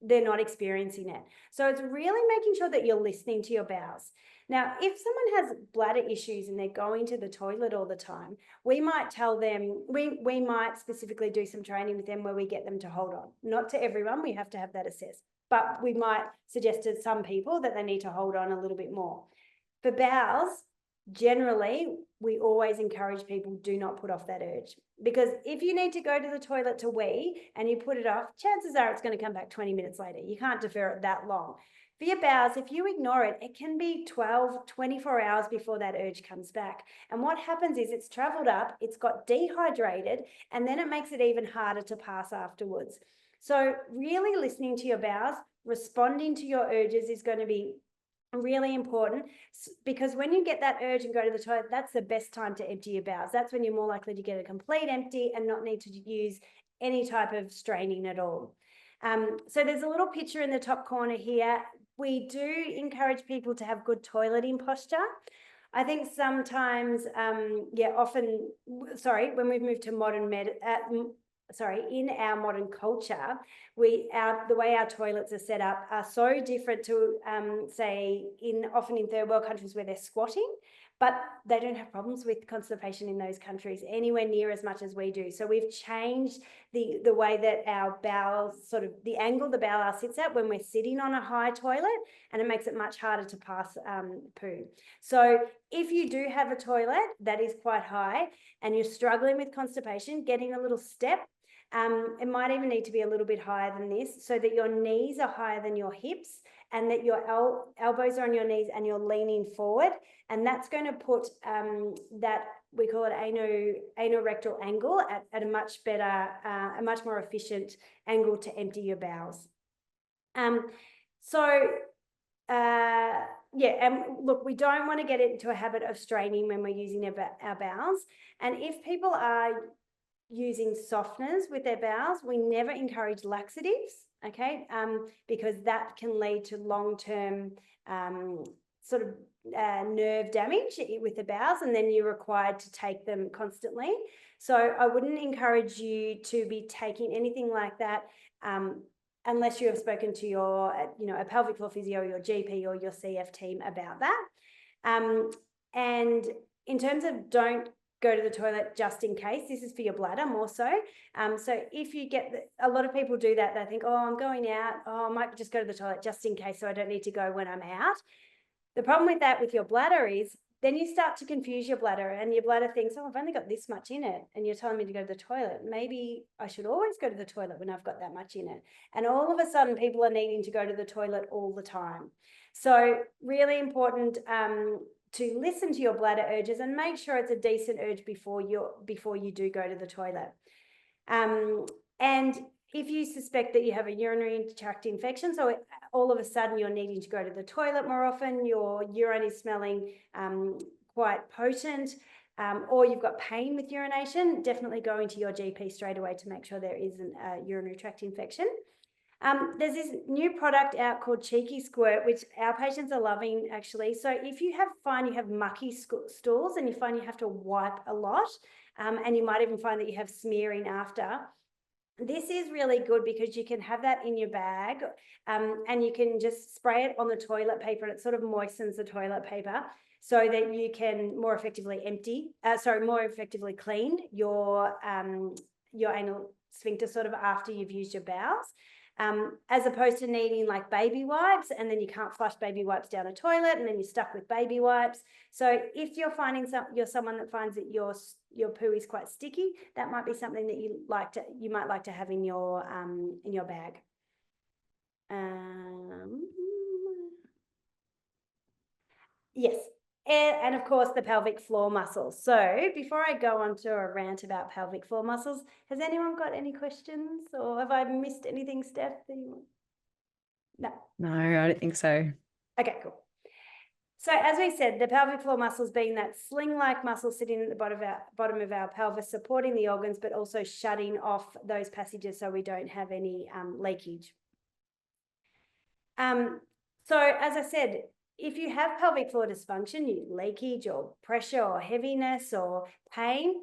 they're not experiencing it. So it's really making sure that you're listening to your bowels. Now, if someone has bladder issues and they're going to the toilet all the time, we might tell them, we might specifically do some training with them where we get them to hold on. Not to everyone, we have to have that assessed, but we might suggest to some people that they need to hold on a little bit more. For bowels, generally, we always encourage people, do not put off that urge, because if you need to go to the toilet to wee and you put it off, chances are it's going to come back 20 minutes later. You can't defer it that long. For your bowels, if you ignore it, it can be 12, 24 hours before that urge comes back. And what happens is it's traveled up, it's got dehydrated, and then it makes it even harder to pass afterwards. So really listening to your bowels, responding to your urges is going to be really important, because when you get that urge and go to the toilet, that's the best time to empty your bowels. That's when you're more likely to get a complete empty and not need to use any type of straining at all. So there's a little picture in the top corner here. We do encourage people to have good toileting posture. I think sometimes, often, when we've moved to in our modern culture, the way our toilets are set up are so different to, often in third world countries where they're squatting, but they don't have problems with constipation in those countries anywhere near as much as we do. So we've changed the way that our bowels, the angle the bowel sits at when we're sitting on a high toilet, and it makes it much harder to pass poo. So if you do have a toilet that is quite high and you're struggling with constipation, getting a little step, it might even need to be a little bit higher than this, so that your knees are higher than your hips and that your elbows are on your knees and you're leaning forward. And that's going to put that we call it anorectal angle at a much better, a much more efficient angle to empty your bowels. Yeah, and look, we don't want to get into a habit of straining when we're using our bowels. And if people are using softeners with their bowels, we never encourage laxatives, okay? Because that can lead to long-term sort of nerve damage with the bowels, and then you're required to take them constantly. So I wouldn't encourage you to be taking anything like that unless you have spoken to your, a pelvic floor physio, your GP or your CF team about that. And in terms of don't go to the toilet just in case, this is for your bladder more so. So if you get, a lot of people do that, they think, oh, I'm going out, oh, I might just go to the toilet just in case so I don't need to go when I'm out. The problem with that with your bladder is then you start to confuse your bladder, and your bladder thinks, oh, I've only got this much in it, and you're telling me to go to the toilet. Maybe I should always go to the toilet when I've got that much in it. And all of a sudden, people are needing to go to the toilet all the time. So really important to listen to your bladder urges and make sure it's a decent urge before you do go to the toilet. And if you suspect that you have a urinary tract infection, so all of a sudden you're needing to go to the toilet more often, your urine is smelling quite potent, or you've got pain with urination, definitely going to your GP straight away to make sure there isn't a urinary tract infection. There's this new product out called Cheeky Squirt, which our patients are loving actually. So if you find you have mucky stools and you find you have to wipe a lot, and you might even find that you have smearing after, this is really good because you can have that in your bag, and you can just spray it on the toilet paper, and it sort of moistens the toilet paper so that you can more effectively clean your anal sphincter sort of after you've used your bowels. As opposed to needing like baby wipes, and then you can't flush baby wipes down a toilet, and then you're stuck with baby wipes. So if you're finding you're someone that finds that your poo is quite sticky, that might be something that you might like to have in your bag. Yes. And of course, the pelvic floor muscles. So before I go on to a rant about pelvic floor muscles, has anyone got any questions, or have I missed anything, Steph? No. No, I don't think so. Okay, cool. So as we said, the pelvic floor muscles being that sling-like muscle sitting at the bottom of our pelvis, supporting the organs, but also shutting off those passages so we don't have any leakage. So as I said, if you have pelvic floor dysfunction, leakage or pressure or heaviness or pain,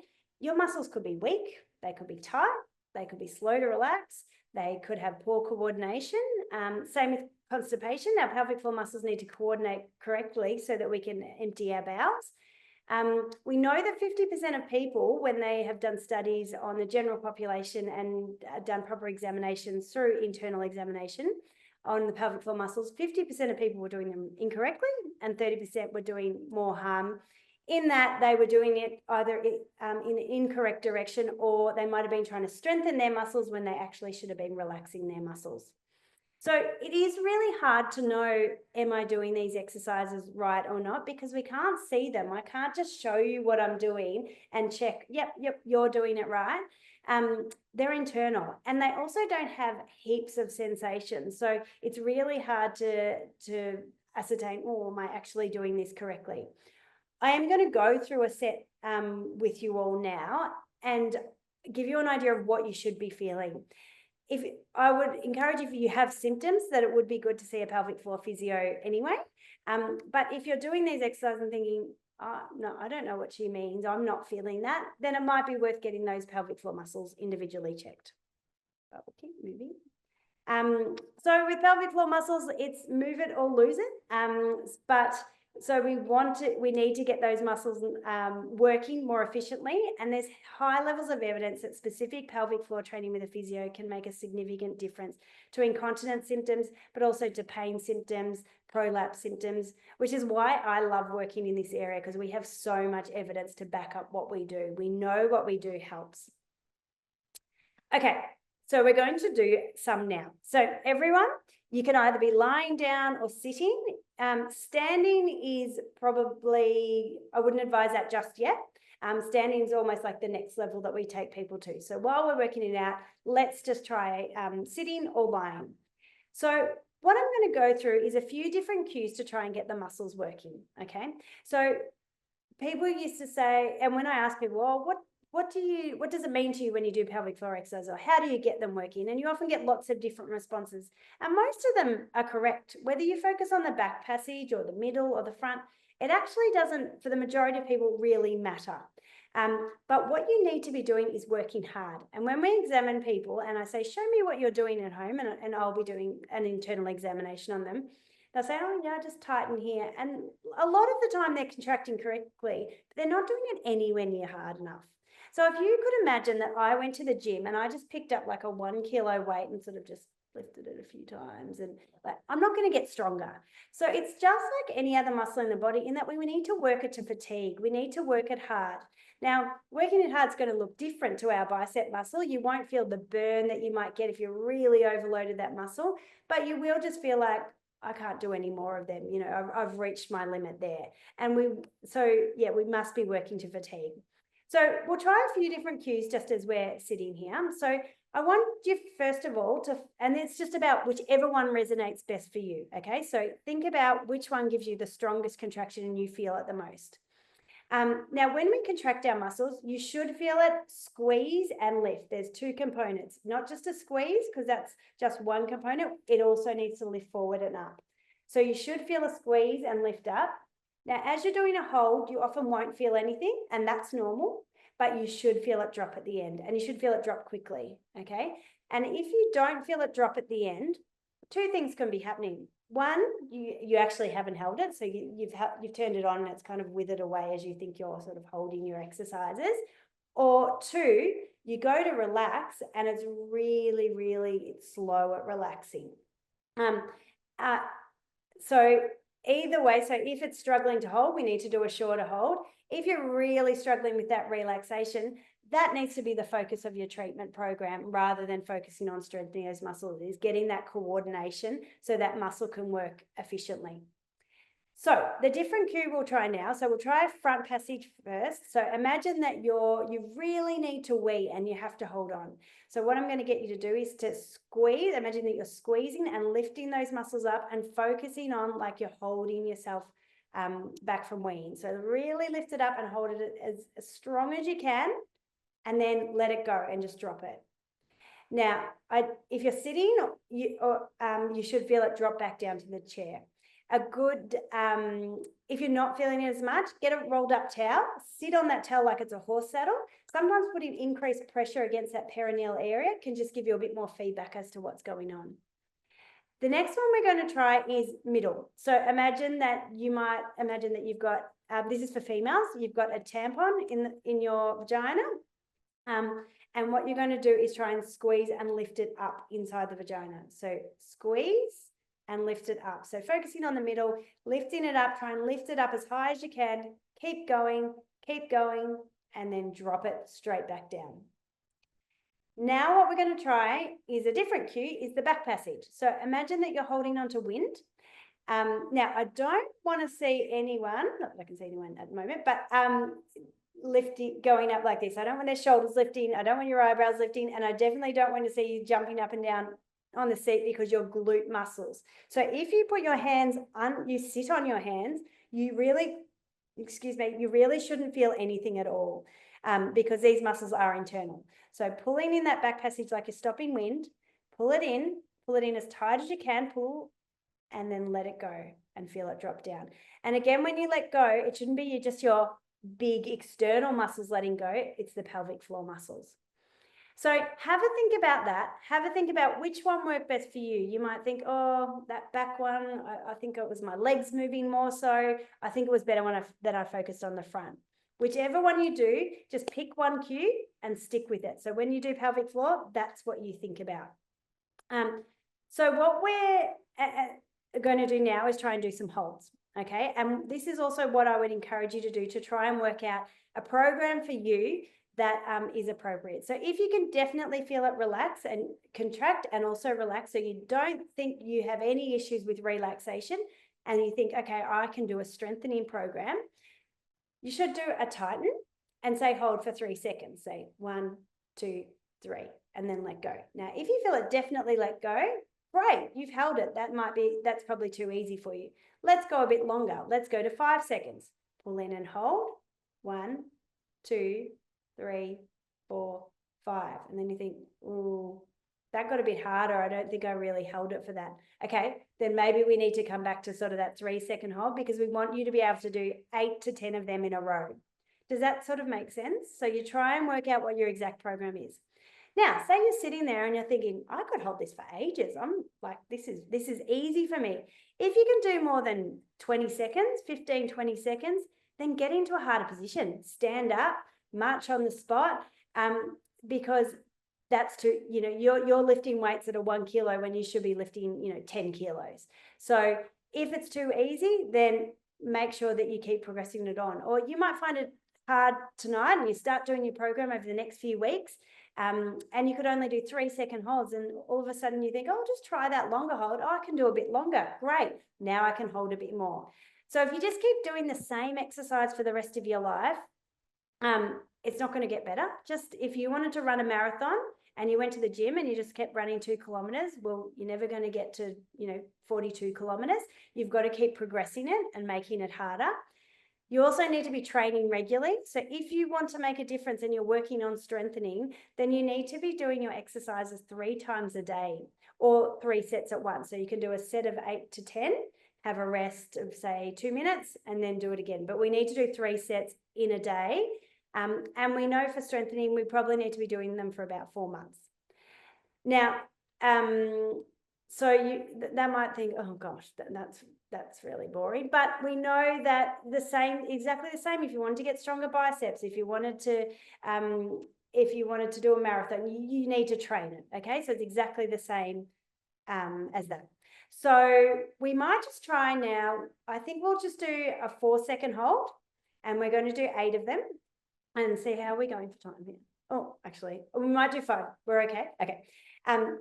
your muscles could be weak, they could be tight, they could be slow to relax, they could have poor coordination. Same with constipation. Our pelvic floor muscles need to coordinate correctly so that we can empty our bowels. We know that 50% of people, when they have done studies on the general population and done proper examinations through internal examination on the pelvic floor muscles, 50% of people were doing them incorrectly and 30% were doing more harm, in that they were doing it either in the incorrect direction, or they might have been trying to strengthen their muscles when they actually should have been relaxing their muscles. So it is really hard to know, am I doing these exercises right or not? Because we can't see them. I can't just show you what I'm doing and check, yep, you're doing it right. They're internal, and they also don't have heaps of sensations. So it's really hard to ascertain, oh, am I actually doing this correctly? I am going to go through a set with you all now and give you an idea of what you should be feeling. I would encourage, if you have symptoms, that it would be good to see a pelvic floor physio anyway. But if you're doing these exercises and thinking, oh, no, I don't know what she means, I'm not feeling that, then it might be worth getting those pelvic floor muscles individually checked. But we'll keep moving. So with pelvic floor muscles, it's move it or lose it. So we need to get those muscles working more efficiently, and there's high levels of evidence that specific pelvic floor training with a physio can make a significant difference to incontinence symptoms, but also to pain symptoms, prolapse symptoms, which is why I love working in this area, because we have so much evidence to back up what we do. We know what we do helps. Okay, so we're going to do some now. So everyone, you can either be lying down or sitting. Standing is probably, I wouldn't advise that just yet. Standing is almost like the next level that we take people to. So while we're working it out, let's just try sitting or lying. So what I'm going to go through is a few different cues to try and get the muscles working, okay? So people used to say, and when I ask people, well, what does it mean to you when you do pelvic floor exercises, or how do you get them working? And you often get lots of different responses, and most of them are correct. Whether you focus on the back passage or the middle or the front, it actually doesn't, for the majority of people, really matter. But what you need to be doing is working hard. And when we examine people and I say, show me what you're doing at home, and I'll be doing an internal examination on them, they'll say, oh, yeah, just tighten here. And a lot of the time they're contracting correctly, but they're not doing it anywhere near hard enough. So if you could imagine that I went to the gym and I just picked up like a 1 kilo weight and sort of just lifted it a few times, and like, I'm not going to get stronger. So it's just like any other muscle in the body, in that we need to work it to fatigue. We need to work it hard. Now, working it hard is going to look different to our bicep muscle. You won't feel the burn that you might get if you really overloaded that muscle, but you will just feel like, I can't do any more of them. You know, I've reached my limit there. And we must be working to fatigue. So we'll try a few different cues just as we're sitting here. So I want you, first of all, and it's just about whichever one resonates best for you, okay? So think about which one gives you the strongest contraction and you feel it the most. Now, when we contract our muscles, you should feel it squeeze and lift. There's two components, not just a squeeze, because that's just one component. It also needs to lift forward and up. So you should feel a squeeze and lift up. Now, as you're doing a hold, you often won't feel anything, and that's normal, but you should feel it drop at the end, and you should feel it drop quickly, okay? And if you don't feel it drop at the end, two things can be happening. One, you actually haven't held it, so you've turned it on and it's kind of withered away as you think you're sort of holding your exercises. Or two, you go to relax and it's really, really slow at relaxing. So either way, so if it's struggling to hold, we need to do a shorter hold. If you're really struggling with that relaxation, that needs to be the focus of your treatment program, rather than focusing on strengthening those muscles, is getting that coordination so that muscle can work efficiently. So the different cue we'll try now. So we'll try front passage first. So imagine that you really need to wee and you have to hold on. So what I'm going to get you to do is to squeeze. Imagine that you're squeezing and lifting those muscles up and focusing on like you're holding yourself back from weeing. So really lift it up and hold it as strong as you can, and then let it go and just drop it. Now, if you're sitting, you should feel it drop back down to the chair. A good, if you're not feeling it as much, get a rolled up towel, sit on that towel like it's a horse saddle. Sometimes putting increased pressure against that perineal area can just give you a bit more feedback as to what's going on. The next one we're going to try is middle. So imagine that you've got, this is for females, you've got a tampon in your vagina. And what you're going to do is try and squeeze and lift it up inside the vagina. So squeeze and lift it up. So focusing on the middle, lifting it up, try and lift it up as high as you can. Keep going, and then drop it straight back down. Now what we're going to try is a different cue, is the back passage. So imagine that you're holding onto wind. Now I don't want to see anyone, not that I can see anyone at the moment, but lifting, going up like this. I don't want their shoulders lifting. I don't want your eyebrows lifting. And I definitely don't want to see you jumping up and down on the seat because your glute muscles. So if you put your hands on, you sit on your hands, you really shouldn't feel anything at all, because these muscles are internal. So pulling in that back passage like you're stopping wind, pull it in as tight as you can, pull, and then let it go and feel it drop down. And again, when you let go, it shouldn't be just your big external muscles letting go, it's the pelvic floor muscles. So have a think about that. Have a think about which one worked best for you. You might think, oh, that back one, I think it was my legs moving more so. I think it was better that I focused on the front. Whichever one you do, just pick one cue and stick with it. So when you do pelvic floor, that's what you think about. So what we're going to do now is try and do some holds. Okay, and this is also what I would encourage you to do, to try and work out a program for you that is appropriate. So if you can definitely feel it relax and contract and also relax, so you don't think you have any issues with relaxation and you think, okay, I can do a strengthening program, you should do a tighten. and say hold for 3 seconds. Say 1, 2, 3, and then let go. Now, if you feel it definitely let go, great, you've held it. That's probably too easy for you. Let's go a bit longer. Let's go to 5 seconds. Pull in and hold. 1, 2, 3, 4, 5. And then you think, ooh, that got a bit harder. I don't think I really held it for that. Okay, then maybe we need to come back to sort of that 3 second hold, because we want you to be able to do 8 to 10 of them in a row. Does that sort of make sense? So you try and work out what your exact program is. Now, say you're sitting there and you're thinking, I could hold this for ages. I'm like, this is easy for me. If you can do more than 20 seconds, 15, 20 seconds, then get into a harder position. Stand up, march on the spot, because that's too, you're lifting weights that are 1 kilo when you should be lifting, 10 kilos. So if it's too easy, then make sure that you keep progressing it on. Or you might find it hard tonight and you start doing your program over the next few weeks, and you could only do 3 second holds, and all of a sudden you think, oh, I'll just try that longer hold. Oh, I can do a bit longer. Great. Now I can hold a bit more. So if you just keep doing the same exercise for the rest of your life, it's not going to get better. Just if you wanted to run a marathon and you went to the gym and you just kept running 2 kilometers, well, you're never going to get to, 42 kilometers. You've got to keep progressing it and making it harder. You also need to be training regularly. So if you want to make a difference and you're working on strengthening, then you need to be doing your exercises 3 times a day, or 3 sets at once. So you can do a set of 8 to 10, have a rest of say 2 minutes, and then do it again. But we need to do 3 sets in a day. And we know for strengthening, we probably need to be doing them for about 4 months. Now, so that might think, oh gosh, that's really boring. But we know that exactly the same. If you wanted to get stronger biceps, if you wanted to do a marathon, you need to train it. Okay, so it's exactly the same as that. So we might just try now. I think we'll just do a 4 second hold, and we're going to do 8 of them, and see how we're going for time here. Oh, actually, we might do 5. We're okay. Okay.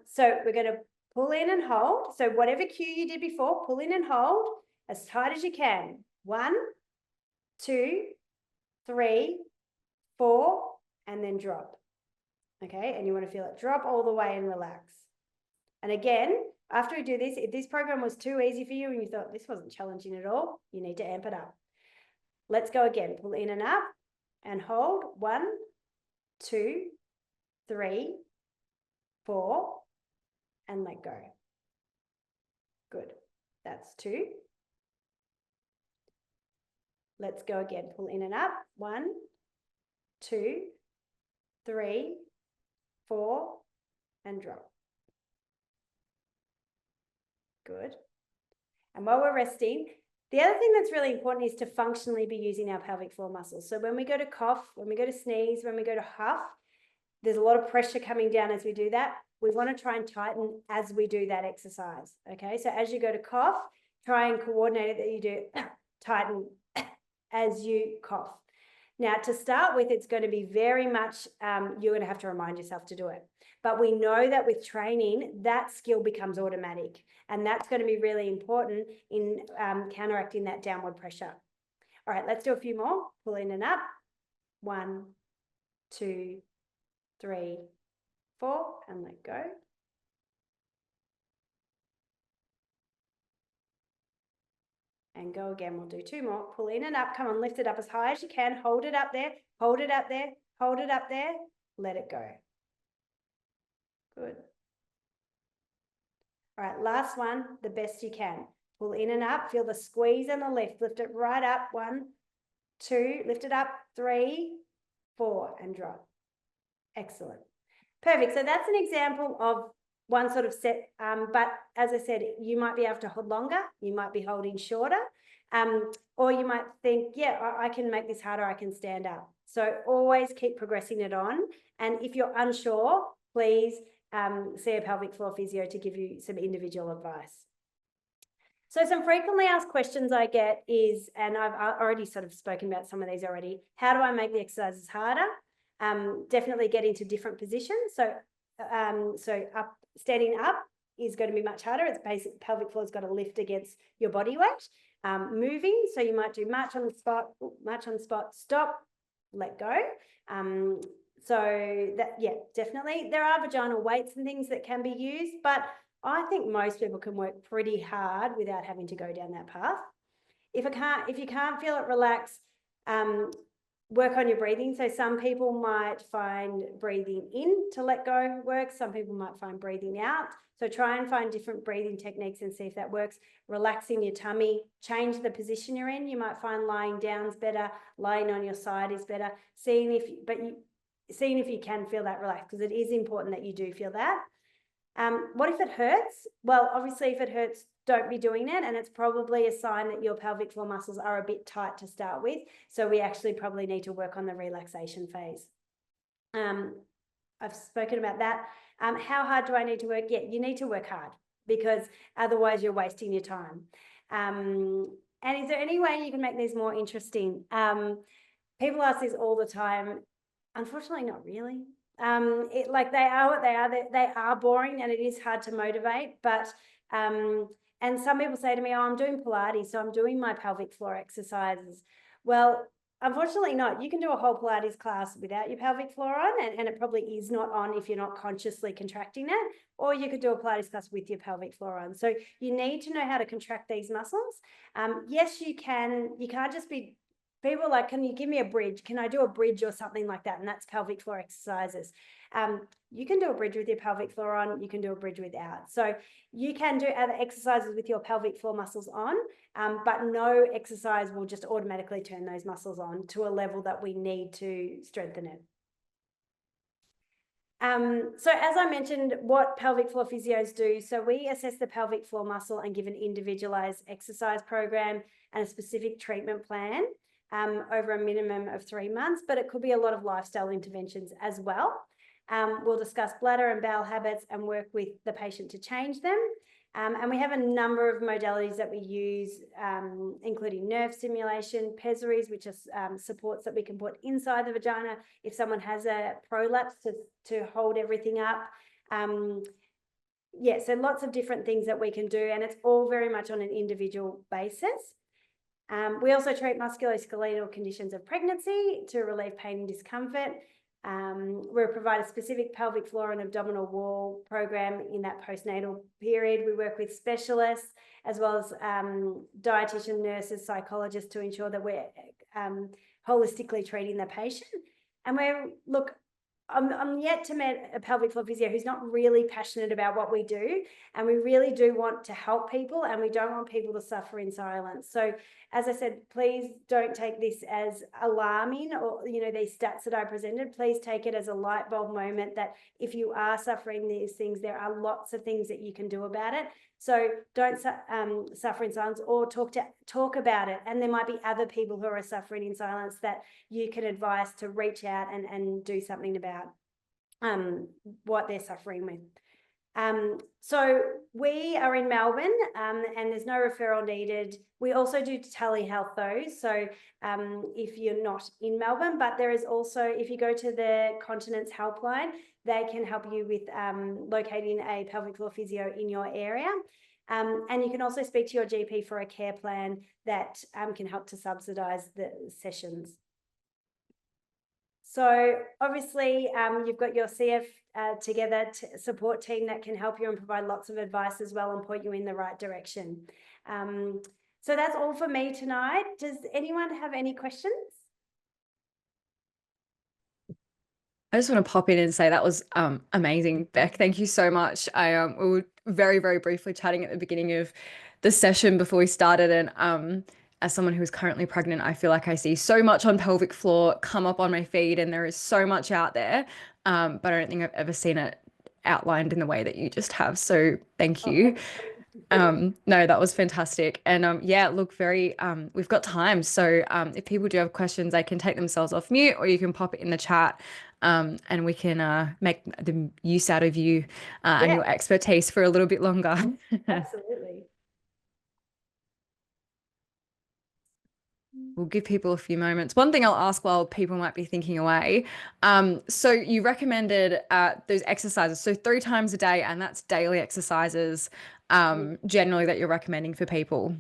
So we're going to pull in and hold. So whatever cue you did before, pull in and hold as tight as you can. 1, 2, 3, 4, and then drop. Okay, and you want to feel it drop all the way and relax. And again, after we do this, if this program was too easy for you and you thought this wasn't challenging at all, you need to amp it up. Let's go again. Pull in and up and hold. 1, 2, 3, 4, and let go. Good. That's 2. Let's go again. Pull in and up. 1, 2, 3, 4, and drop. Good. And while we're resting, the other thing that's really important is to functionally be using our pelvic floor muscles. So when we go to cough, when we go to sneeze, when we go to huff, there's a lot of pressure coming down as we do that. We want to try and tighten as we do that exercise. Okay, so as you go to cough, try and coordinate it that you do tighten as you cough. Now, to start with, it's going to be very much, you're going to have to remind yourself to do it. But we know that with training, that skill becomes automatic. And that's going to be really important in counteracting that downward pressure. All right, let's do a few more. Pull in and up. 1, 2, 3, 4, and let go. And go again. We'll do 2 more. Pull in and up. Come on, lift it up as high as you can. Hold it up there. Hold it up there. Hold it up there. Let it go. Good. All right, last one, the best you can. Pull in and up. Feel the squeeze and the lift. Lift it right up. 1, 2, lift it up. 3, 4, and drop. Excellent. Perfect. So that's an example of one sort of set, but as I said, you might be able to hold longer, you might be holding shorter, or you might think, yeah, I can make this harder, I can stand up. So always keep progressing it on. And if you're unsure, please see a pelvic floor physio to give you some individual advice. So some frequently asked questions I get is, and I've already sort of spoken about some of these already, how do I make the exercises harder? Definitely get into different positions. So standing up is going to be much harder. It's basic pelvic floor's got to lift against your body weight. Moving, so you might do march on the spot, stop, let go. So that, yeah, definitely. There are vaginal weights and things that can be used, but I think most people can work pretty hard without having to go down that path. If you can't feel it relax, work on your breathing. So some people might find breathing in to let go works. Some people might find breathing out. So try and find different breathing techniques and see if that works. Relaxing your tummy, change the position you're in. You might find lying down is better, lying on your side is better. Seeing if you can feel that relax, because it is important that you do feel that. What if it hurts? Well, obviously, if it hurts, don't be doing it. And it's probably a sign that your pelvic floor muscles are a bit tight to start with. So we actually probably need to work on the relaxation phase. I've spoken about that. How hard do I need to work? Yeah, you need to work hard, because otherwise you're wasting your time. And is there any way you can make these more interesting? People ask this all the time. Unfortunately, not really. Like, they are what they are. They are boring, and it is hard to motivate. But and some people say to me, "Oh, I'm doing Pilates, so I'm doing my pelvic floor exercises." Well, unfortunately not. You can do a whole Pilates class without your pelvic floor on, and it probably is not on if you're not consciously contracting it. Or you could do a Pilates class with your pelvic floor on. So you need to know how to contract these muscles. Yes, you can. You can't just be. People are like, "Can you give me a bridge? Can I do a bridge or something like that?" And that's pelvic floor exercises. You can do a bridge with your pelvic floor on. You can do a bridge without. So you can do other exercises with your pelvic floor muscles on, but no exercise will just automatically turn those muscles on to a level that we need to strengthen it. So as I mentioned, what pelvic floor physios do, so we assess the pelvic floor muscle and give an individualized exercise program and a specific treatment plan over a minimum of 3 months, but it could be a lot of lifestyle interventions as well. We'll discuss bladder and bowel habits and work with the patient to change them. And we have a number of modalities that we use, including nerve stimulation, pessaries, which are supports that we can put inside the vagina if someone has a prolapse to hold everything up. Yeah, so lots of different things that we can do, and it's all very much on an individual basis. We also treat musculoskeletal conditions of pregnancy to relieve pain and discomfort. We provide a specific pelvic floor and abdominal wall program in that postnatal period. We work with specialists as well as dietitian, nurses, psychologists to ensure that we're holistically treating the patient. And I'm yet to meet a pelvic floor physio who's not really passionate about what we do, and we really do want to help people, and we don't want people to suffer in silence. So as I said, please don't take this as alarming, or these stats that I presented. Please take it as a light bulb moment that if you are suffering these things, there are lots of things that you can do about it. So don't suffer in silence, or talk about it. And there might be other people who are suffering in silence that you can advise to reach out and do something about what they're suffering with. So we are in Melbourne, and there's no referral needed. We also do telehealth though. So if you're not in Melbourne, but there is also, if you go to the Continence Helpline, they can help you with locating a pelvic floor physio in your area. And you can also speak to your GP for a care plan that can help to subsidise the sessions. So obviously you've got your CF Together support team that can help you and provide lots of advice as well and point you in the right direction. So that's all for me tonight. Does anyone have any questions? I just want to pop in and say that was amazing, Beck. Thank you so much. We were very, very briefly chatting at the beginning of the session before we started, and as someone who is currently pregnant, I feel like I see so much on pelvic floor come up on my feed, and there is so much out there, but I don't think I've ever seen it outlined in the way that you just have. So thank you. No, that was fantastic. And yeah, look, we've got time. So if people do have questions, they can take themselves off mute, or you can pop it in the chat, and we can make the use out of you and your expertise for a little bit longer. Absolutely. We'll give people a few moments. One thing I'll ask while people might be thinking away. So you recommended those exercises. So 3 times a day, and that's daily exercises generally that you're recommending for people.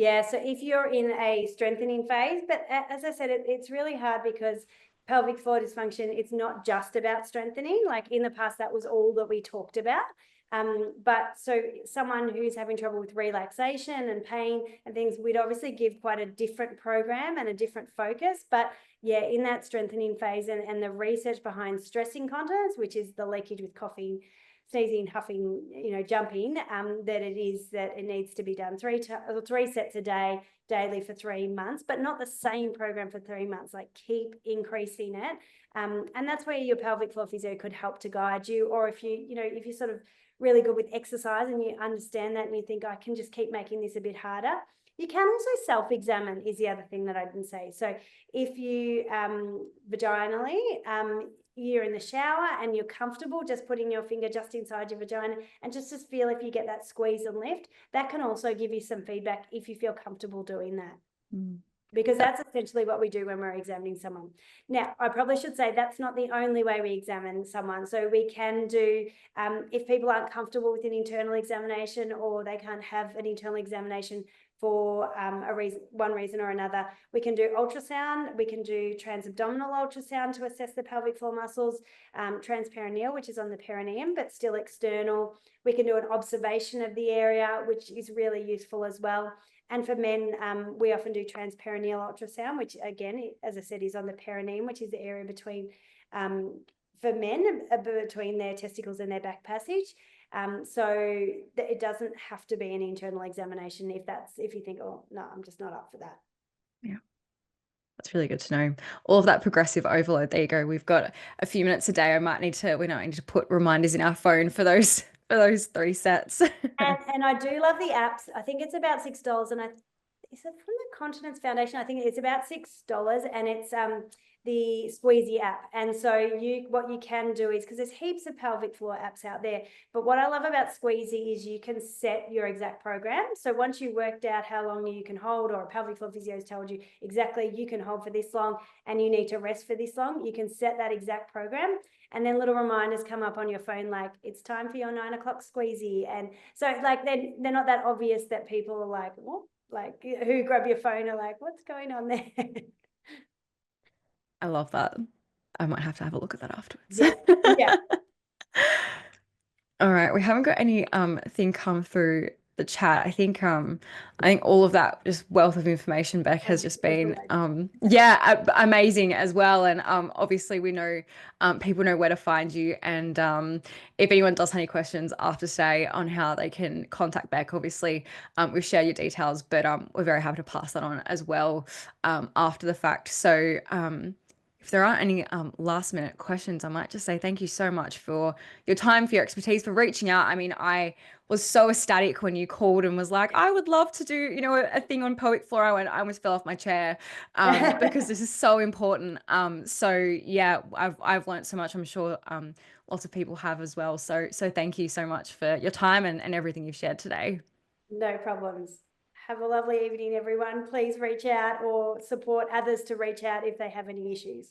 Yeah, so if you're in a strengthening phase, but as I said, it's really hard because pelvic floor dysfunction, it's not just about strengthening. Like in the past, that was all that we talked about. But so someone who's having trouble with relaxation and pain and things, we'd obviously give quite a different program and a different focus. But yeah, in that strengthening phase and the research behind stress incontinence, which is the leakage with coughing, sneezing, huffing, jumping, that it needs to be done three sets a day, daily for 3 months, but not the same program for 3 months. Like keep increasing it, and that's where your pelvic floor physio could help to guide you. Or if if you're sort of really good with exercise and you understand that and you think I can just keep making this a bit harder, you can also self-examine is the other thing that I didn't say. So if you vaginally, you're in the shower and you're comfortable just putting your finger just inside your vagina and just feel if you get that squeeze and lift, that can also give you some feedback if you feel comfortable doing that. Because that's essentially what we do when we're examining someone. Now, I probably should say that's not the only way we examine someone. So we can do, if people aren't comfortable with an internal examination or they can't have an internal examination for one reason or another, we can do ultrasound, we can do transabdominal ultrasound to assess the pelvic floor muscles, transperineal, which is on the perineum, but still external. We can do an observation of the area, which is really useful as well. And for men, we often do transperineal ultrasound, which again, as I said, is on the perineum, which is the area between, for men, between their testicles and their back passage. So it doesn't have to be an internal examination if you think, oh, no, I'm just not up for that. Yeah. That's really good to know. All of that progressive overload. There you go. We've got a few minutes a day. We might need to put reminders in our phone for those 3 sets. And I do love the apps. I think it's about $6, and is it from the Continence Foundation? I think it's about $6, and it's the Squeezy app. And so what you can do is, because there's heaps of pelvic floor apps out there, but what I love about Squeezy is you can set your exact program. So once you worked out how long you can hold, or a pelvic floor physio has told you exactly you can hold for this long and you need to rest for this long, you can set that exact program. And then little reminders come up on your phone, like it's time for your 9 o'clock squeezy. And so like they're not that obvious that people are like, what? Like who grab your phone are like, what's going on there? I love that. I might have to have a look at that afterwards. Yeah. Yeah. All right, we haven't got any thing come through the chat. I think all of that just wealth of information, Beck, has just been amazing as well. And obviously we know people know where to find you. And if anyone does have any questions after today on how they can contact Beck, obviously we've shared your details, but we're very happy to pass that on as well after the fact. So if there aren't any last minute questions, I might just say thank you so much for your time, for your expertise, for reaching out. I mean, I was so ecstatic when you called and was like, I would love to do, a thing on pelvic floor. I almost fell off my chair because this is so important. So yeah, I've learned so much. I'm sure lots of people have as well. So thank you so much for your time and everything you've shared today. No problems. Have a lovely evening, everyone. Please reach out or support others to reach out if they have any issues.